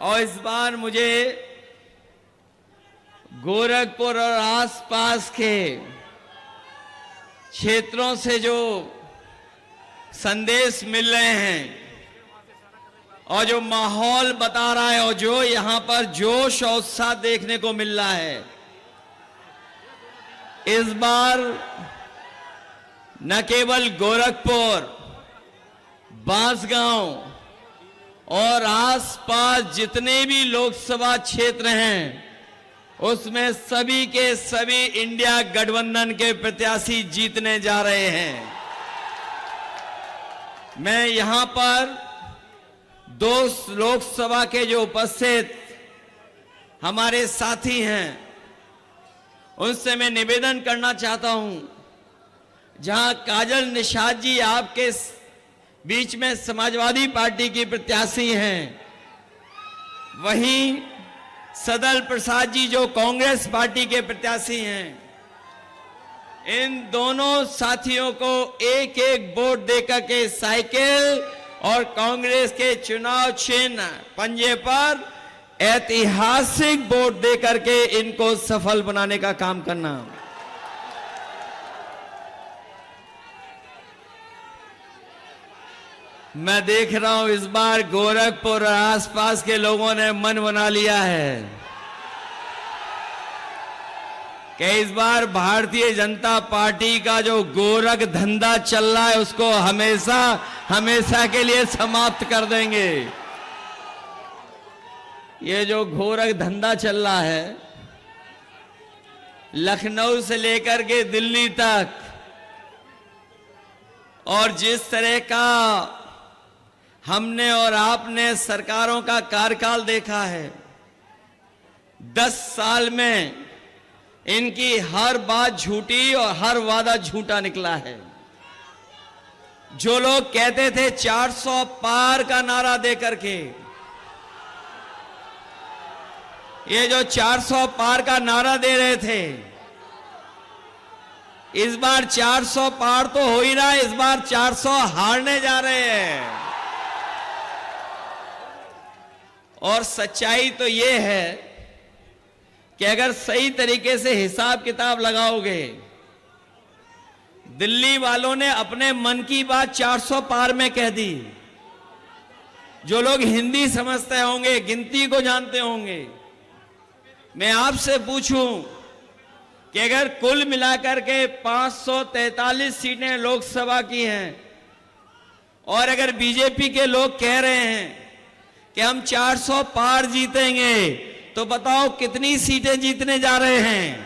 और इस बार मुझे गोरखपुर और आसपास के क्षेत्रों से जो संदेश मिल रहे हैं और जो माहौल बता रहा है और जो यहां पर जोश और उत्साह देखने को मिल रहा है, इस बार न केवल गोरखपुर, बांसगांव और आसपास जितने भी लोकसभा क्षेत्र हैं उसमें सभी के सभी इंडिया गठबंधन के प्रत्याशी जीतने जा रहे हैं। मैं यहां पर दो लोकसभा के जो उपस्थित हमारे साथी हैं उनसे मैं निवेदन करना चाहता हूं, जहां काजल निषाद जी आपके बीच में समाजवादी पार्टी की प्रत्याशी हैं, वहीं सदल प्रसाद जी जो कांग्रेस पार्टी के प्रत्याशी हैं, इन दोनों साथियों को एक एक वोट देकर के साइकिल और कांग्रेस के चुनाव चिन्ह पंजे पर ऐतिहासिक वोट देकर के इनको सफल बनाने का काम करना। मैं देख रहा हूं इस बार गोरखपुर और आसपास के लोगों ने मन बना लिया है कि इस बार भारतीय जनता पार्टी का जो गोरख धंधा चल रहा है उसको हमेशा हमेशा के लिए समाप्त कर देंगे। ये जो गोरख धंधा चल रहा है लखनऊ से लेकर के दिल्ली तक, और जिस तरह का हमने और आपने सरकारों का कार्यकाल देखा है, 10 साल में इनकी हर बात झूठी और हर वादा झूठा निकला है। जो लोग कहते थे 400 पार का नारा देकर के, ये जो 400 पार का नारा दे रहे थे, इस बार 400 पार तो हो ही रहा है, इस बार 400 हारने जा रहे हैं। और सच्चाई तो ये है कि अगर सही तरीके से हिसाब किताब लगाओगे, दिल्ली वालों ने अपने मन की बात 400 पार में कह दी। जो लोग हिंदी समझते होंगे, गिनती को जानते होंगे, मैं आपसे पूछूं कि अगर कुल मिलाकर के 543 सीटें लोकसभा की हैं और अगर बीजेपी के लोग कह रहे हैं कि हम 400 पार जीतेंगे, तो बताओ कितनी सीटें जीतने जा रहे हैं?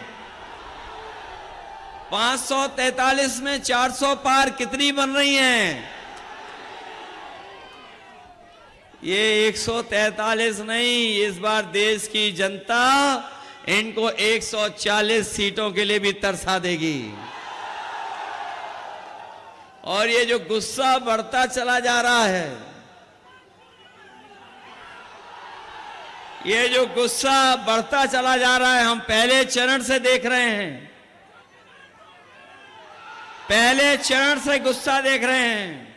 543 में 400 पार कितनी बन रही हैं? ये 143 नहीं, इस बार देश की जनता इनको 140 सीटों के लिए भी तरसा देगी। और ये जो गुस्सा बढ़ता चला जा रहा है, ये जो गुस्सा बढ़ता चला जा रहा है, हम पहले चरण से देख रहे हैं, पहले चरण से गुस्सा देख रहे हैं।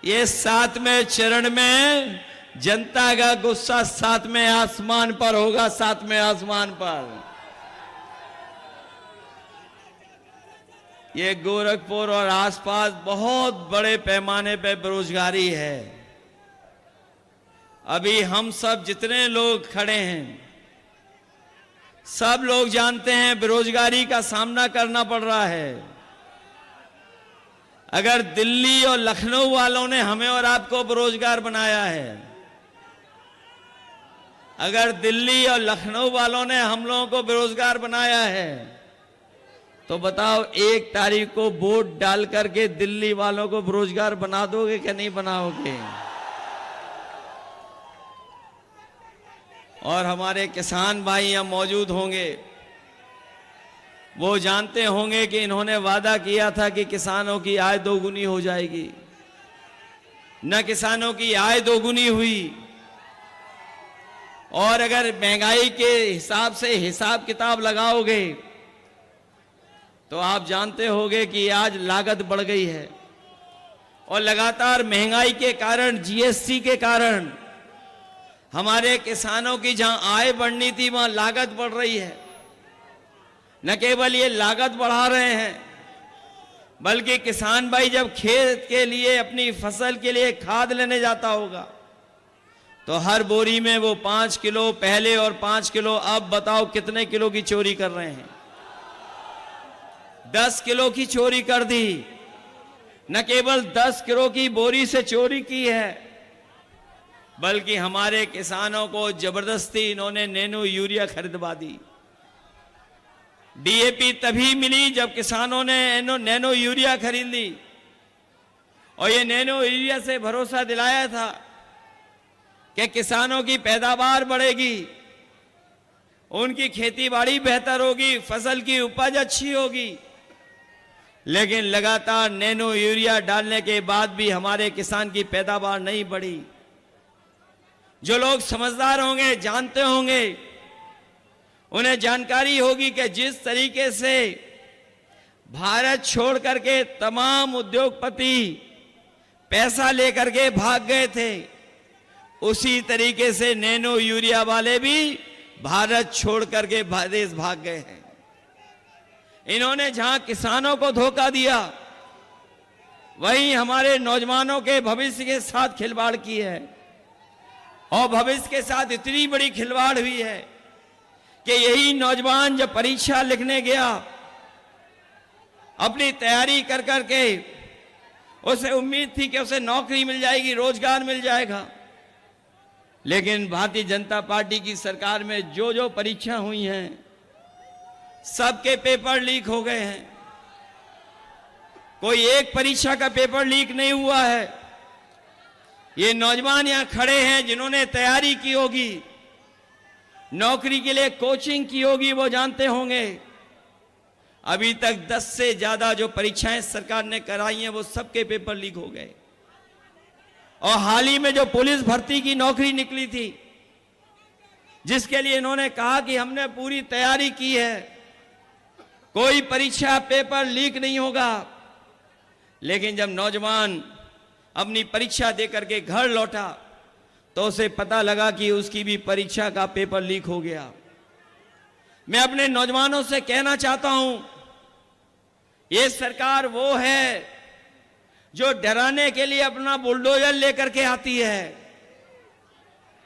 ये 7वें चरण में जनता का गुस्सा 7वें आसमान पर होगा, 7वें आसमान पर। ये गोरखपुर और आसपास बहुत बड़े पैमाने पर बेरोजगारी है। अभी हम सब जितने लोग खड़े हैं, सब लोग जानते हैं बेरोजगारी का सामना करना पड़ रहा है। अगर दिल्ली और लखनऊ वालों ने हमें और आपको बेरोजगार बनाया है, अगर दिल्ली और लखनऊ वालों ने हम लोगों को बेरोजगार बनाया है, तो बताओ 1 तारीख को वोट डाल करके दिल्ली वालों को बेरोजगार बना दोगे कि नहीं बनाओगे? और हमारे किसान भाई यहाँ मौजूद होंगे, वो जानते होंगे कि इन्होंने वादा किया था कि किसानों की आय दोगुनी हो जाएगी। न किसानों की आय दोगुनी हुई, और अगर महंगाई के हिसाब से हिसाब किताब लगाओगे तो आप जानते होंगे कि आज लागत बढ़ गई है, और लगातार महंगाई के कारण, जीएसटी के कारण हमारे किसानों की जहां आय बढ़नी थी वहां लागत बढ़ रही है। न केवल ये लागत बढ़ा रहे हैं, बल्कि किसान भाई जब खेत के लिए, अपनी फसल के लिए खाद लेने जाता होगा तो हर बोरी में वो 5 किलो पहले और 5 किलो अब, बताओ कितने किलो की चोरी कर रहे हैं? 10 किलो की चोरी कर दी। न केवल 10 किलो की बोरी से चोरी की है, बल्कि हमारे किसानों को जबरदस्ती इन्होंने नैनो यूरिया खरीदवा दी। डीएपी तभी मिली जब किसानों ने नैनो यूरिया खरीद ली, और ये नैनो यूरिया से भरोसा दिलाया था कि किसानों की पैदावार बढ़ेगी, उनकी खेतीबाड़ी बेहतर होगी, फसल की उपज अच्छी होगी। लेकिन लगातार नैनो यूरिया डालने के बाद भी हमारे किसान की पैदावार नहीं बढ़ी। जो लोग समझदार होंगे, जानते होंगे, उन्हें जानकारी होगी कि जिस तरीके से भारत छोड़ करके तमाम उद्योगपति पैसा लेकर के भाग गए थे, उसी तरीके से नैनो यूरिया वाले भी भारत छोड़ करके देश भाग गए हैं। इन्होंने जहां किसानों को धोखा दिया, वहीं हमारे नौजवानों के भविष्य के साथ खिलवाड़ की है। और भविष्य के साथ इतनी बड़ी खिलवाड़ हुई है कि यही नौजवान जब परीक्षा लिखने गया, अपनी तैयारी कर करके उसे उम्मीद थी कि उसे नौकरी मिल जाएगी, रोजगार मिल जाएगा, लेकिन भारतीय जनता पार्टी की सरकार में जो जो परीक्षा हुई हैं, सबके पेपर लीक हो गए हैं। कोई एक परीक्षा का पेपर लीक नहीं हुआ है। ये नौजवान यहां खड़े हैं जिन्होंने तैयारी की होगी, नौकरी के लिए कोचिंग की होगी, वो जानते होंगे अभी तक 10 से ज्यादा जो परीक्षाएं सरकार ने कराई हैं वो सबके पेपर लीक हो गए। और हाल ही में जो पुलिस भर्ती की नौकरी निकली थी, जिसके लिए इन्होंने कहा कि हमने पूरी तैयारी की है, कोई परीक्षा पेपर लीक नहीं होगा, लेकिन जब नौजवान अपनी परीक्षा देकर के घर लौटा तो उसे पता लगा कि उसकी भी परीक्षा का पेपर लीक हो गया। मैं अपने नौजवानों से कहना चाहता हूं, ये सरकार वो है जो डराने के लिए अपना बुलडोजर लेकर के आती है।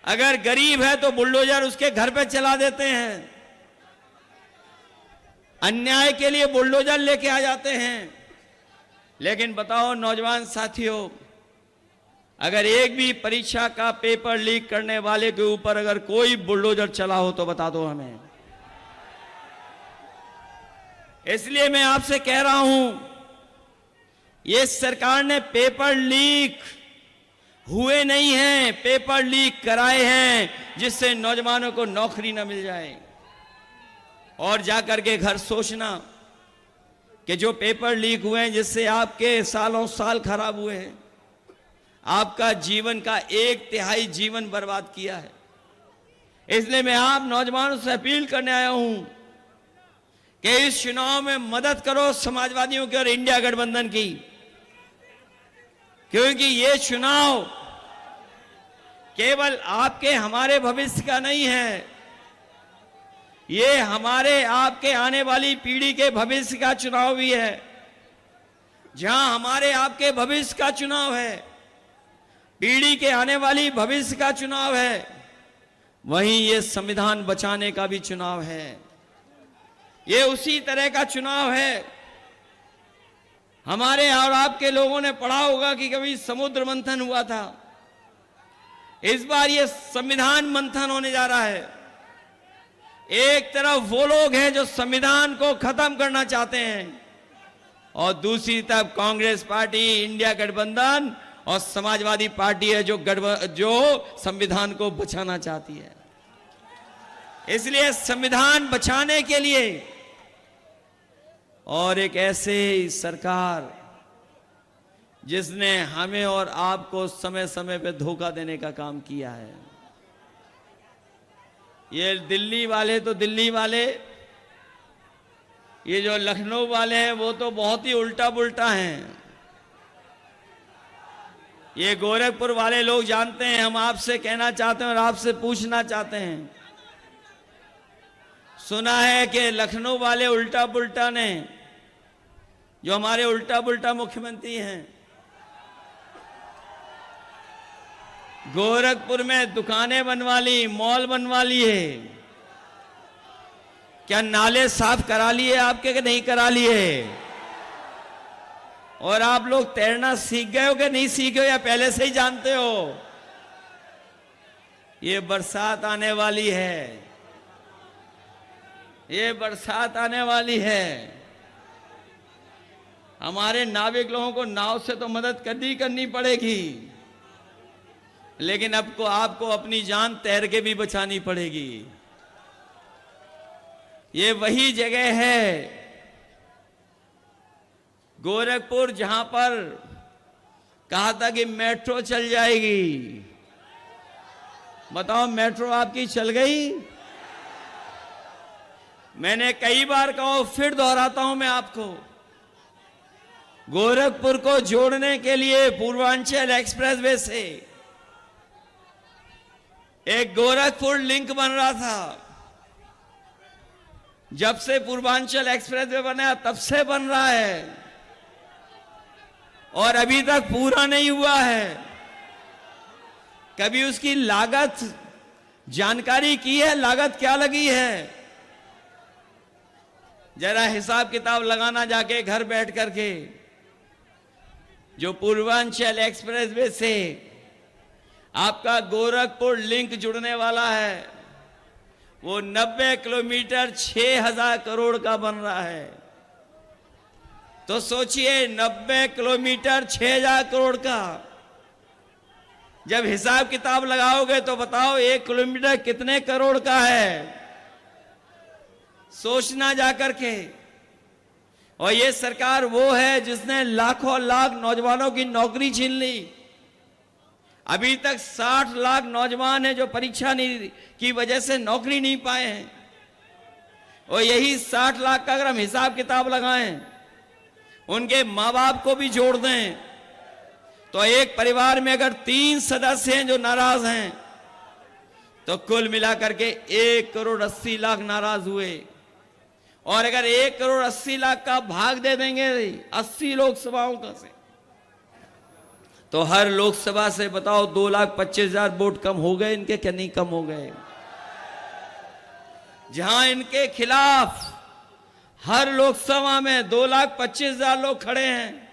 अगर गरीब है तो बुलडोजर उसके घर पे चला देते हैं, अन्याय के लिए बुलडोजर लेके आ जाते हैं। लेकिन बताओ नौजवान साथियों, अगर एक भी परीक्षा का पेपर लीक करने वाले के ऊपर अगर कोई बुलडोजर चला हो तो बता दो हमें। इसलिए मैं आपसे कह रहा हूं, ये सरकार ने पेपर लीक हुए नहीं हैं, पेपर लीक कराए हैं, जिससे नौजवानों को नौकरी न मिल जाए। और जाकर के घर सोचना कि जो पेपर लीक हुए हैं, जिससे आपके सालों साल खराब हुए हैं, आपका जीवन का 1/3 जीवन बर्बाद किया है। इसलिए मैं आप नौजवानों से अपील करने आया हूं कि इस चुनाव में मदद करो समाजवादियों की और इंडिया गठबंधन की, क्योंकि ये चुनाव केवल आपके हमारे भविष्य का नहीं है, ये हमारे आपके आने वाली पीढ़ी के भविष्य का चुनाव भी है। जहां हमारे आपके भविष्य का चुनाव है, पीढ़ी के आने वाली भविष्य का चुनाव है, वहीं ये संविधान बचाने का भी चुनाव है। ये उसी तरह का चुनाव है। हमारे और आपके लोगों ने पढ़ा होगा कि कभी समुद्र मंथन हुआ था, इस बार ये संविधान मंथन होने जा रहा है। एक तरफ वो लोग हैं जो संविधान को खत्म करना चाहते हैं, और दूसरी तरफ कांग्रेस पार्टी, इंडिया गठबंधन और समाजवादी पार्टी है जो संविधान को बचाना चाहती है। इसलिए संविधान बचाने के लिए और एक ऐसे सरकार जिसने हमें और आपको समय समय पे धोखा देने का काम किया है। ये दिल्ली वाले तो दिल्ली वाले, ये जो लखनऊ वाले हैं वो तो बहुत ही उल्टा पुल्टा हैं। ये गोरखपुर वाले लोग जानते हैं, हम आपसे कहना चाहते हैं और आपसे पूछना चाहते हैं। सुना है कि लखनऊ वाले उल्टा पुल्टा ने, जो हमारे उल्टा पुल्टा मुख्यमंत्री हैं, गोरखपुर में दुकानें बनवा ली, मॉल बनवा लिए। क्या नाले साफ करा लिए आपके कि नहीं करा लिए? और आप लोग तैरना सीख गए हो कि नहीं सीखे हो, या पहले से ही जानते हो? ये बरसात आने वाली है, ये बरसात आने वाली है। हमारे नाविक लोगों को नाव से तो मदद करनी पड़ेगी, लेकिन अब को आपको अपनी जान तैर के भी बचानी पड़ेगी। ये वही जगह है गोरखपुर जहां पर कहा था कि मेट्रो चल जाएगी। बताओ, मेट्रो आपकी चल गई? मैंने कई बार कहा, फिर दोहराता हूं मैं आपको, गोरखपुर को जोड़ने के लिए पूर्वांचल एक्सप्रेसवे से एक गोरखपुर लिंक बन रहा था। जब से पूर्वांचल एक्सप्रेसवे बना तब से बन रहा है और अभी तक पूरा नहीं हुआ है। कभी उसकी लागत जानकारी की है? लागत क्या लगी है? जरा हिसाब किताब लगाना जाके घर बैठ करके। जो पूर्वांचल एक्सप्रेसवे से आपका गोरखपुर लिंक जुड़ने वाला है, वो 90 किलोमीटर 6000 करोड़ का बन रहा है। तो सोचिए, 90 किलोमीटर 6000 करोड़ का जब हिसाब किताब लगाओगे तो बताओ 1 किलोमीटर कितने करोड़ का है? सोचना जाकर के। और ये सरकार वो है जिसने लाखों लाख नौजवानों की नौकरी छीन ली। अभी तक 60 लाख नौजवान हैं जो परीक्षा नहीं की वजह से नौकरी नहीं पाए हैं। और यही 60 लाख का अगर हम हिसाब किताब लगाएं, उनके माँ बाप को भी जोड़ दें, तो एक परिवार में अगर 3 सदस्य हैं जो नाराज हैं, तो कुल मिलाकर के 1 करोड़ 80 लाख नाराज हुए। और अगर 1 करोड़ 80 लाख का भाग दे देंगे 80 लोकसभाओं का से, तो हर लोकसभा से बताओ 2,25,000 वोट कम हो गए इनके, क्या नहीं कम हो गए? जहां इनके खिलाफ हर लोकसभा में 2,25,000 लोग खड़े हैं,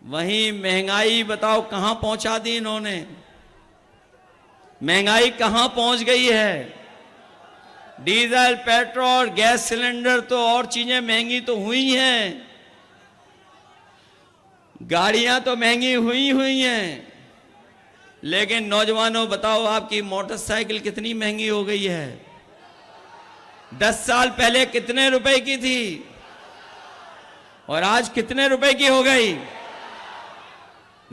वहीं महंगाई बताओ कहां पहुंचा दी इन्होंने। महंगाई कहां पहुंच गई है? डीजल, पेट्रोल, गैस सिलेंडर तो और चीजें महंगी तो हुई हैं, गाड़ियां तो महंगी हुई हैं, लेकिन नौजवानों बताओ आपकी मोटरसाइकिल कितनी महंगी हो गई है? 10 साल पहले कितने रुपए की थी और आज कितने रुपए की हो गई?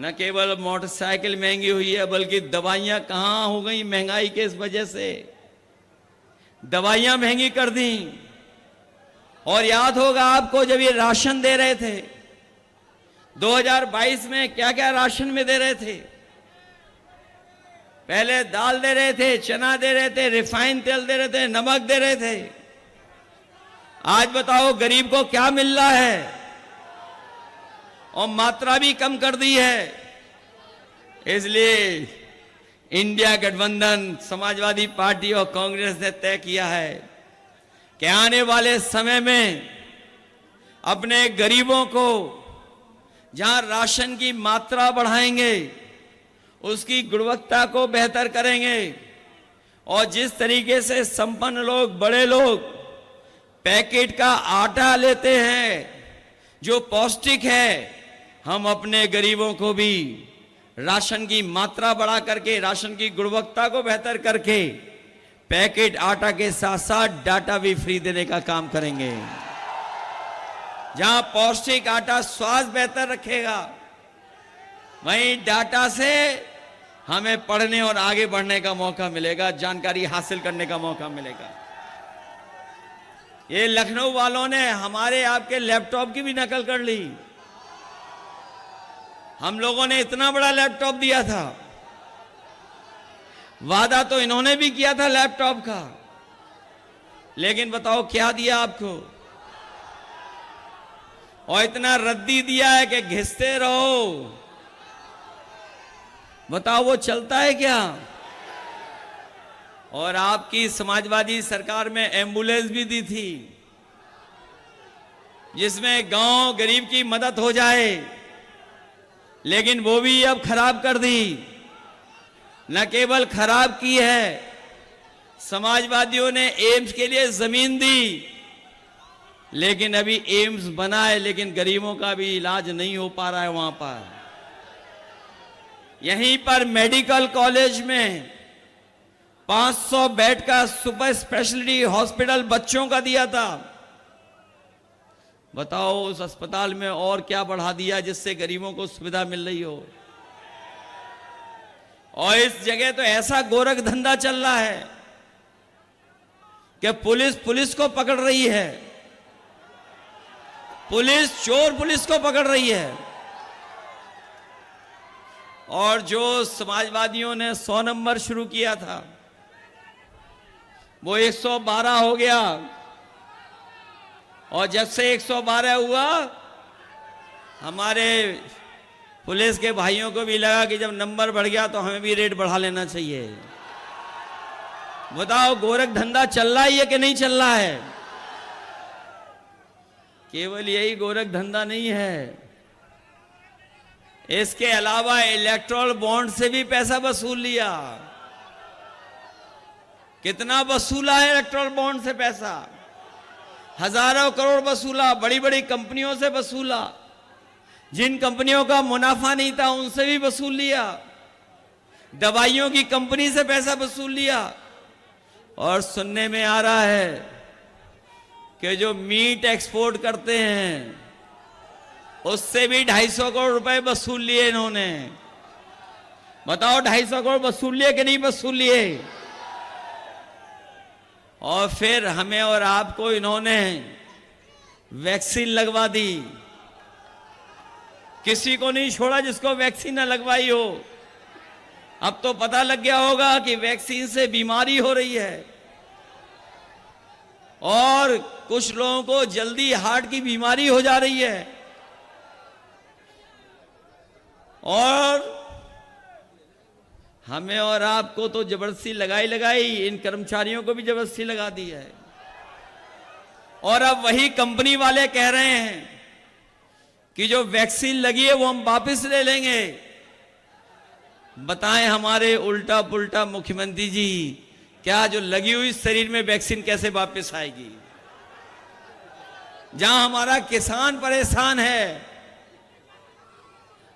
न केवल मोटरसाइकिल महंगी हुई है, बल्कि दवाइयां कहां हो गई महंगाई के इस वजह से। दवाइयां महंगी कर दी। और याद होगा आपको, जब ये राशन दे रहे थे 2022 में, क्या क्या राशन में दे रहे थे? पहले दाल दे रहे थे, चना दे रहे थे, रिफाइंड तेल दे रहे थे, नमक दे रहे थे। आज बताओ गरीब को क्या मिल रहा है? और मात्रा भी कम कर दी है। इसलिए इंडिया गठबंधन, समाजवादी पार्टी और कांग्रेस ने तय किया है कि आने वाले समय में अपने गरीबों को जहां राशन की मात्रा बढ़ाएंगे, उसकी गुणवत्ता को बेहतर करेंगे। और जिस तरीके से संपन्न लोग, बड़े लोग पैकेट का आटा लेते हैं जो पौष्टिक है, हम अपने गरीबों को भी राशन की मात्रा बढ़ा करके, राशन की गुणवत्ता को बेहतर करके, पैकेट आटा के साथ साथ डाटा भी फ्री देने का काम करेंगे। जहां पौष्टिक आटा स्वास्थ्य बेहतर रखेगा, वहीं डाटा से हमें पढ़ने और आगे बढ़ने का मौका मिलेगा, जानकारी हासिल करने का मौका मिलेगा। ये लखनऊ वालों ने हमारे आपके लैपटॉप की भी नकल कर ली। हम लोगों ने इतना बड़ा लैपटॉप दिया था, वादा तो इन्होंने भी किया था लैपटॉप का, लेकिन बताओ क्या दिया आपको? और इतना रद्दी दिया है कि घिसते रहो। बताओ वो चलता है क्या? और आपकी समाजवादी सरकार में एम्बुलेंस भी दी थी, जिसमें गांव गरीब की मदद हो जाए, लेकिन वो भी अब खराब कर दी। न केवल खराब की है, समाजवादियों ने एम्स के लिए जमीन दी, लेकिन अभी एम्स बना है, लेकिन गरीबों का भी इलाज नहीं हो पा रहा है वहां पर। यहीं पर मेडिकल कॉलेज में 500 बेड का सुपर स्पेशलिटी हॉस्पिटल बच्चों का दिया था। बताओ उस अस्पताल में और क्या बढ़ा दिया जिससे गरीबों को सुविधा मिल रही हो? और इस जगह तो ऐसा गोरख धंधा चल रहा है कि पुलिस को पकड़ रही है, चोर पुलिस को पकड़ रही है। और जो समाजवादियों ने 100 नंबर शुरू किया था, वो 112 हो गया। और जब से 112 हुआ, हमारे पुलिस के भाइयों को भी लगा कि जब नंबर बढ़ गया तो हमें भी रेट बढ़ा लेना चाहिए। बताओ गोरख धंधा चल रहा है कि नहीं चल रहा है? केवल यही गोरख धंधा नहीं है, इसके अलावा इलेक्टोरल बॉन्ड से भी पैसा वसूल लिया। कितना वसूला है इलेक्टोरल बॉन्ड से पैसा? हजारों करोड़ वसूला, बड़ी बड़ी कंपनियों से वसूला, जिन कंपनियों का मुनाफा नहीं था उनसे भी वसूल लिया, दवाइयों की कंपनी से पैसा वसूल लिया। और सुनने में आ रहा है कि जो मीट एक्सपोर्ट करते हैं उससे भी 250 करोड़ रुपए वसूल लिए इन्होंने। बताओ 250 करोड़ वसूल लिए कि नहीं वसूल लिए? और फिर हमें और आपको इन्होंने वैक्सीन लगवा दी। किसी को नहीं छोड़ा जिसको वैक्सीन न लगवाई हो। अब तो पता लग गया होगा कि वैक्सीन से बीमारी हो रही है, और कुछ लोगों को जल्दी हार्ट की बीमारी हो जा रही है। और हमें और आपको तो जबरदस्ती लगाई, इन कर्मचारियों को भी जबरदस्ती लगा दी है। और अब वही कंपनी वाले कह रहे हैं कि जो वैक्सीन लगी है वो हम वापस ले लेंगे। बताएं हमारे उल्टा पुल्टा मुख्यमंत्री जी, क्या जो लगी हुई शरीर में वैक्सीन कैसे वापस आएगी? जहां हमारा किसान परेशान है,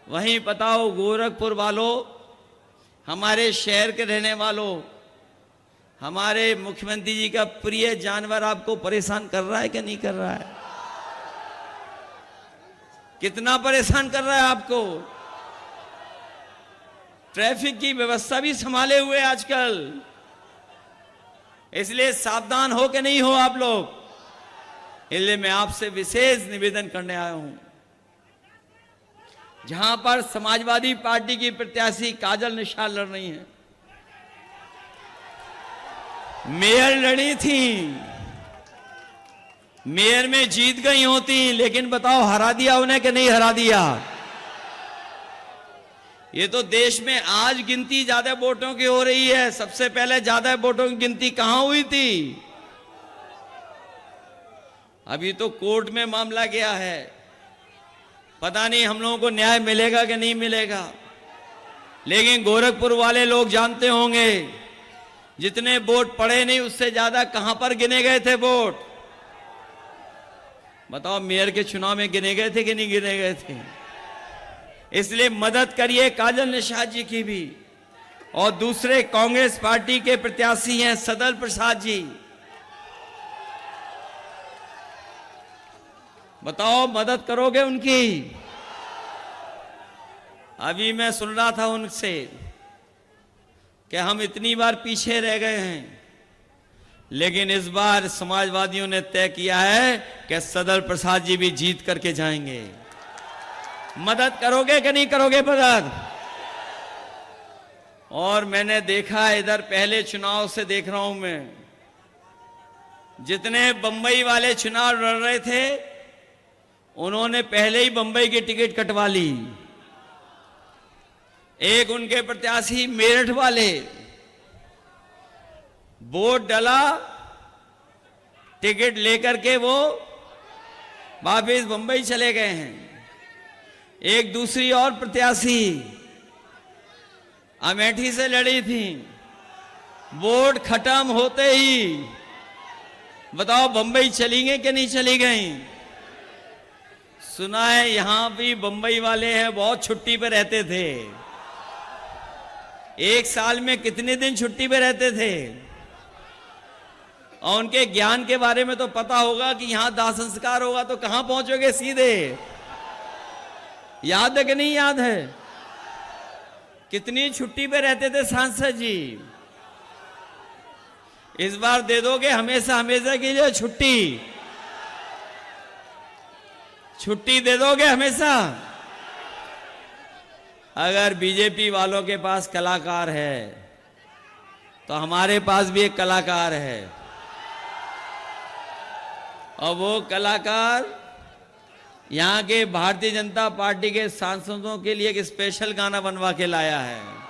वहीं बताओ गोरखपुर वालों, हमारे शहर के रहने वालों, हमारे मुख्यमंत्री जी का प्रिय जानवर आपको परेशान कर रहा है कि नहीं कर रहा है? कितना परेशान कर रहा है आपको? ट्रैफिक की व्यवस्था भी संभाले हुए आजकल, इसलिए सावधान हो कि नहीं हो आप लोग? इसलिए मैं आपसे विशेष निवेदन करने आया हूं। जहां पर समाजवादी पार्टी की प्रत्याशी काजल निषाद लड़ रही हैं, मेयर लड़ी थी, मेयर में जीत गई होती, लेकिन बताओ हरा दिया उन्हें कि नहीं हरा दिया? ये तो देश में आज गिनती ज्यादा वोटों की हो रही है, सबसे पहले ज्यादा वोटों की गिनती कहां हुई थी? अभी तो कोर्ट में मामला गया है, पता नहीं हम लोगों को न्याय मिलेगा कि नहीं मिलेगा। लेकिन गोरखपुर वाले लोग जानते होंगे, जितने वोट पड़े नहीं उससे ज्यादा कहां पर गिने गए थे वोट? बताओ मेयर के चुनाव में गिने गए थे कि नहीं गिने गए थे? इसलिए मदद करिए काजल निषाद जी की भी। और दूसरे कांग्रेस पार्टी के प्रत्याशी हैं सदल प्रसाद जी, बताओ मदद करोगे उनकी? अभी मैं सुन रहा था उनसे कि हम इतनी बार पीछे रह गए हैं, लेकिन इस बार समाजवादियों ने तय किया है कि सदल प्रसाद जी भी जीत करके जाएंगे। मदद करोगे कि नहीं करोगे मदद? और मैंने देखा इधर पहले चुनाव से देख रहा हूं मैं, जितने बंबई वाले चुनाव लड़ रहे थे उन्होंने पहले ही बंबई की टिकट कटवा ली। एक उनके प्रत्याशी मेरठ वाले, वोट डाला, टिकट लेकर के वो वापिस बंबई चले गए हैं। एक दूसरी और प्रत्याशी अमेठी से लड़ी थी, वोट खत्म होते ही बताओ बंबई चली गई कि नहीं चली गई? सुना है यहां भी बंबई वाले हैं बहुत छुट्टी पे रहते थे। एक साल में कितने दिन छुट्टी पे रहते थे? और उनके ज्ञान के बारे में तो पता होगा कि यहां दाह संस्कार होगा तो कहां पहुंचोगे सीधे। याद है कि नहीं याद है? कितनी छुट्टी पे रहते थे सांसद जी? इस बार दे दोगे हमेशा हमेशा के लिए छुट्टी? छुट्टी दे दोगे हमेशा? अगर बीजेपी वालों के पास कलाकार है तो हमारे पास भी एक कलाकार है, और वो कलाकार यहाँ के भारतीय जनता पार्टी के सांसदों के लिए एक स्पेशल गाना बनवा के लाया है।